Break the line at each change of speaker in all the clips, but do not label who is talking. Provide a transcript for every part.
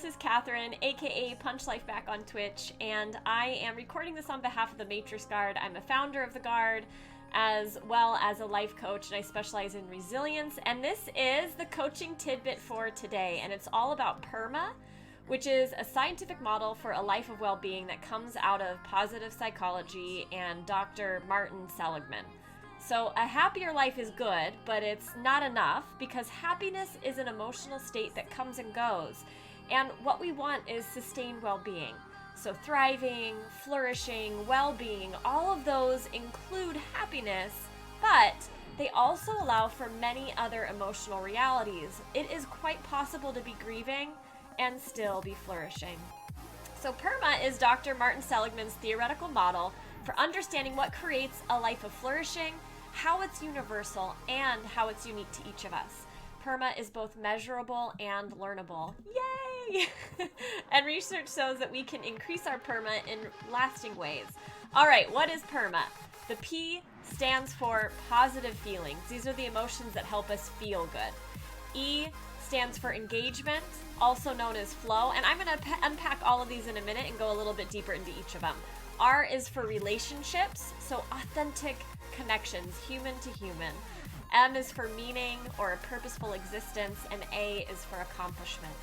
this is Catherine, aka Punch Life Back on Twitch, and I am recording this on behalf of the Matrix Guard. I'm a founder of the Guard, as well as a life coach, and I specialize in resilience. And this is the coaching tidbit for today, and it's all about Perma, which is a scientific model for a life of well-being that comes out of positive psychology and Dr. Martin Seligman. So a happier life is good, but it's not enough because happiness is an emotional state that comes and goes. And what we want is sustained well-being. So thriving, flourishing, well-being, all of those include happiness, but they also allow for many other emotional realities. It is quite possible to be grieving and still be flourishing. So Perma is Dr. Martin Seligman's theoretical model for understanding what creates a life of flourishing, how it's universal, and how it's unique to each of us. Perma is both measurable and learnable. Yay! And research shows that we can increase our Perma in lasting ways. All right, what is Perma? The P stands for positive feelings. These are the emotions that help us feel good. E stands for engagement, also known as flow. And I'm going to unpack all of these in a minute and go a little bit deeper into each of them. R is for relationships, so authentic connections, human to human. M is for meaning or a purposeful existence, and A is for accomplishment.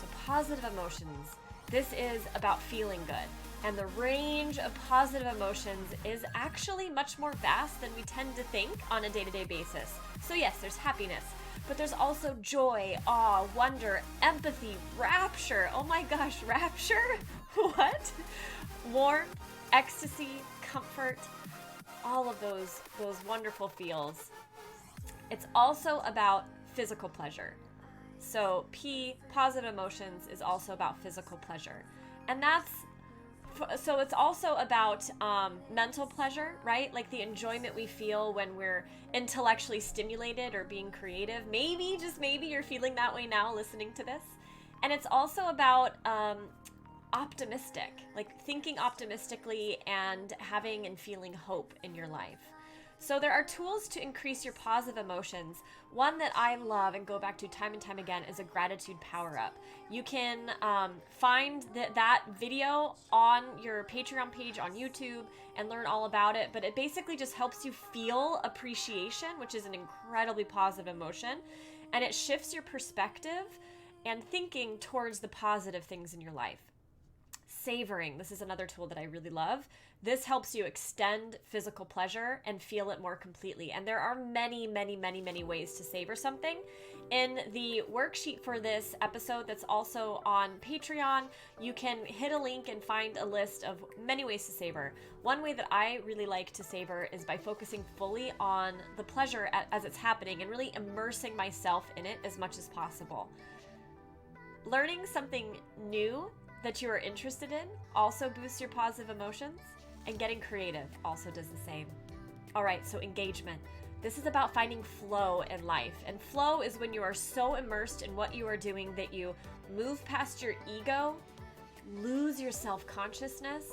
So positive emotions. This is about feeling good. And the range of positive emotions is actually much more vast than we tend to think on a day-to-day basis. So yes, there's happiness, but there's also joy, awe, wonder, empathy, rapture. Oh my gosh, rapture? What? Warmth, ecstasy, comfort, all of those wonderful feels. It's also about physical pleasure. So P, positive emotions, is also about physical pleasure. And so it's also about mental pleasure, right? Like the enjoyment we feel when we're intellectually stimulated or being creative. Maybe, just maybe, you're feeling that way now listening to this. And it's also about optimistic, like thinking optimistically and having and feeling hope in your life. So there are tools to increase your positive emotions. One that I love and go back to time and time again is a gratitude power-up. You can find that video on your Patreon page on YouTube and learn all about it, but it basically just helps you feel appreciation, which is an incredibly positive emotion, and it shifts your perspective and thinking towards the positive things in your life. Savoring, this is another tool that I really love. This helps you extend physical pleasure and feel it more completely. And there are many, many, many, many ways to savor something. In the worksheet for this episode that's also on Patreon, you can hit a link and find a list of many ways to savor. One way that I really like to savor is by focusing fully on the pleasure as it's happening and really immersing myself in it as much as possible. Learning something new that you are interested in also boosts your positive emotions, and getting creative also does the same. All right, so engagement. This is about finding flow in life, and flow is when you are so immersed in what you are doing that you move past your ego, lose your self-consciousness,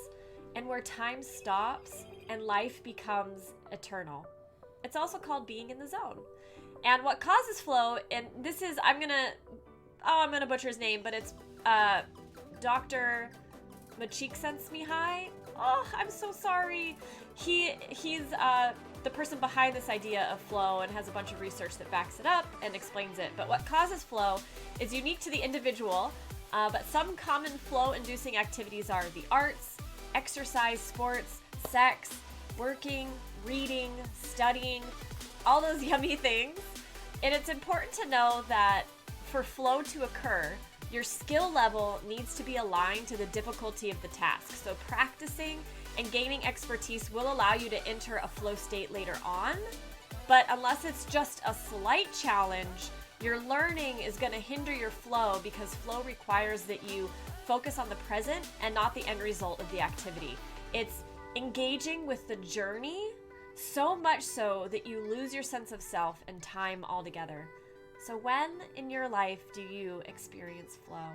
and where time stops and life becomes eternal. It's also called being in the zone. And what causes flow, and this is, I'm gonna butcher his name, but it's Dr. Micsiksensmihai. Oh, I'm so sorry. He's the person behind this idea of flow and has a bunch of research that backs it up and explains it. But what causes flow is unique to the individual, but some common flow-inducing activities are the arts, exercise, sports, sex, working, reading, studying, all those yummy things. And it's important to know that for flow to occur, your skill level needs to be aligned to the difficulty of the task. So practicing and gaining expertise will allow you to enter a flow state later on. But unless it's just a slight challenge, your learning is going to hinder your flow because flow requires that you focus on the present and not the end result of the activity. It's engaging with the journey so much so that you lose your sense of self and time altogether. So when in your life do you experience flow?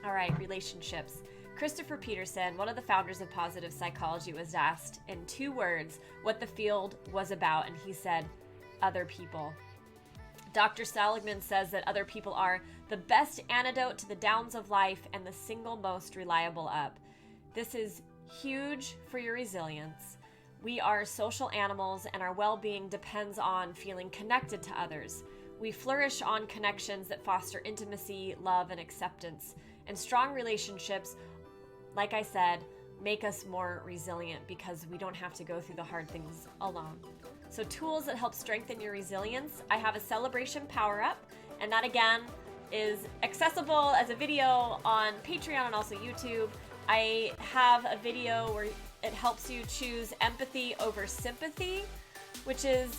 All right, relationships. Christopher Peterson, one of the founders of positive psychology, was asked in 2 words what the field was about, and he said, other people. Dr. Seligman says that other people are the best antidote to the downs of life and the single most reliable up. This is huge for your resilience. We are social animals, and our well-being depends on feeling connected to others. We flourish on connections that foster intimacy, love, and acceptance. And strong relationships, like I said, make us more resilient because we don't have to go through the hard things alone. So tools that help strengthen your resilience. I have a celebration power-up, and that again is accessible as a video on Patreon and also YouTube. I have a video where it helps you choose empathy over sympathy, which is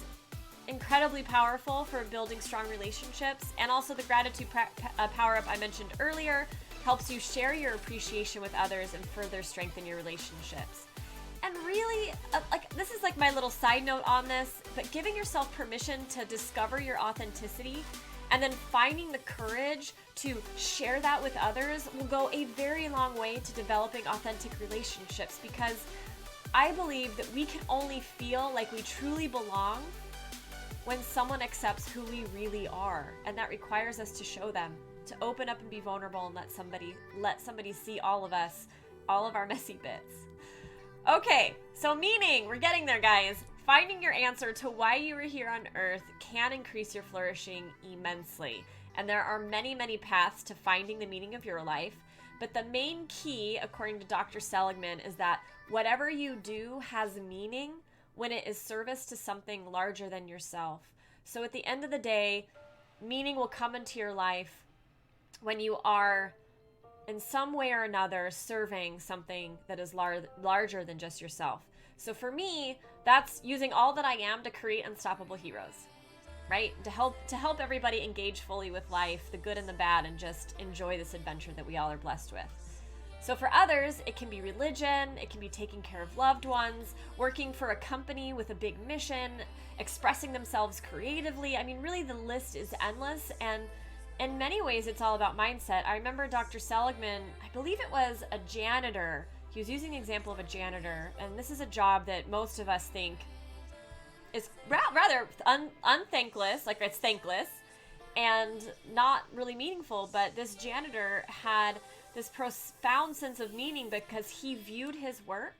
incredibly powerful for building strong relationships. And also the gratitude power-up I mentioned earlier helps you share your appreciation with others and further strengthen your relationships. And really, this is like my little side note on this, but giving yourself permission to discover your authenticity and then finding the courage to share that with others will go a very long way to developing authentic relationships, because I believe that we can only feel like we truly belong when someone accepts who we really are, and that requires us to show them, to open up and be vulnerable and let somebody see all of us, all of our messy bits. Okay, so meaning, we're getting there, guys. Finding your answer to why you were here on Earth can increase your flourishing immensely. And there are many, many paths to finding the meaning of your life. But the main key, according to Dr. Seligman, is that whatever you do has meaning when it is service to something larger than yourself. So at the end of the day, meaning will come into your life when you are in some way or another serving something that is larger than just yourself. So for me, that's using all that I am to create unstoppable heroes, right? To help everybody engage fully with life, the good and the bad, and just enjoy this adventure that we all are blessed with. So for others, it can be religion, it can be taking care of loved ones, working for a company with a big mission, expressing themselves creatively. I mean, really the list is endless, and in many ways, it's all about mindset. I remember Dr. Seligman, I believe it was a janitor. He was using the example of a janitor, and this is a job that most of us think is rather unthankless, like it's thankless, and not really meaningful. But this janitor had this profound sense of meaning because he viewed his work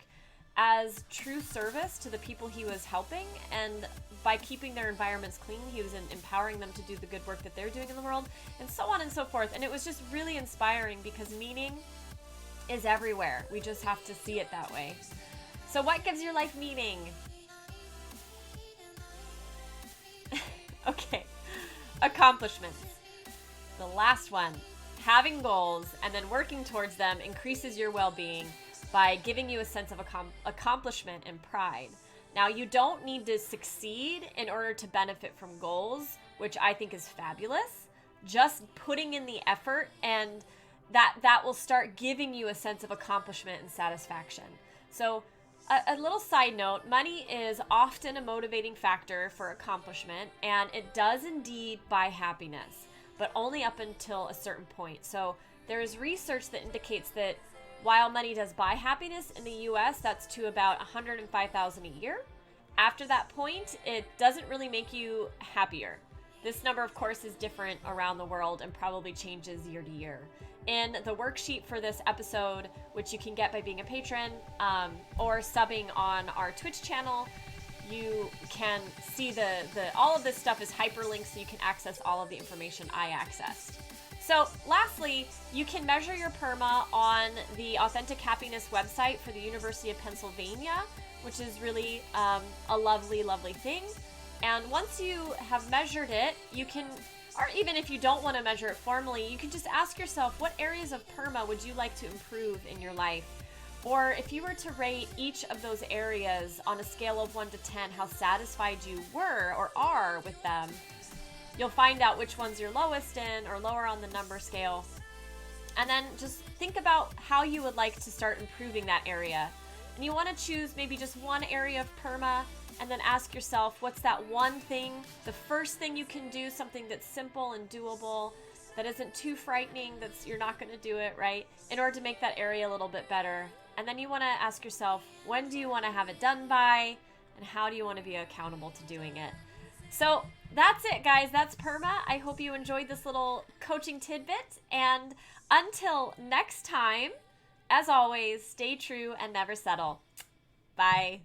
as true service to the people he was helping, and by keeping their environments clean, he was empowering them to do the good work that they're doing in the world, and so on and so forth. And it was just really inspiring because meaning is everywhere. We just have to see it that way. So what gives your life meaning? Okay, accomplishments. The last one, having goals and then working towards them increases your well-being by giving you a sense of accomplishment and pride. Now, you don't need to succeed in order to benefit from goals, which I think is fabulous. Just putting in the effort, and that will start giving you a sense of accomplishment and satisfaction. So a little side note, money is often a motivating factor for accomplishment, and it does indeed buy happiness, but only up until a certain point. So there is research that indicates that while money does buy happiness in the US, that's to about $105,000 a year. After that point, it doesn't really make you happier. This number, of course, is different around the world and probably changes year to year. In the worksheet for this episode, which you can get by being a patron or subbing on our Twitch channel, you can see all of this stuff is hyperlinked, so you can access all of the information I accessed. So lastly, you can measure your PERMA on the Authentic Happiness website for the University of Pennsylvania, which is really a lovely, lovely thing. And once you have measured it, you can, or even if you don't want to measure it formally, you can just ask yourself, what areas of PERMA would you like to improve in your life? Or if you were to rate each of those areas on a scale of 1 to 10, how satisfied you were or are with them, you'll find out which ones you're lowest in or lower on the number scale. And then just think about how you would like to start improving that area. And you want to choose maybe just one area of PERMA, and then ask yourself, what's that one thing, the first thing you can do, something that's simple and doable, that isn't too frightening, you're not going to do it, right? In order to make that area a little bit better. And then you want to ask yourself, when do you want to have it done by? And how do you want to be accountable to doing it? So that's it, guys. That's Perma. I hope you enjoyed this little coaching tidbit. And until next time, as always, stay true and never settle. Bye.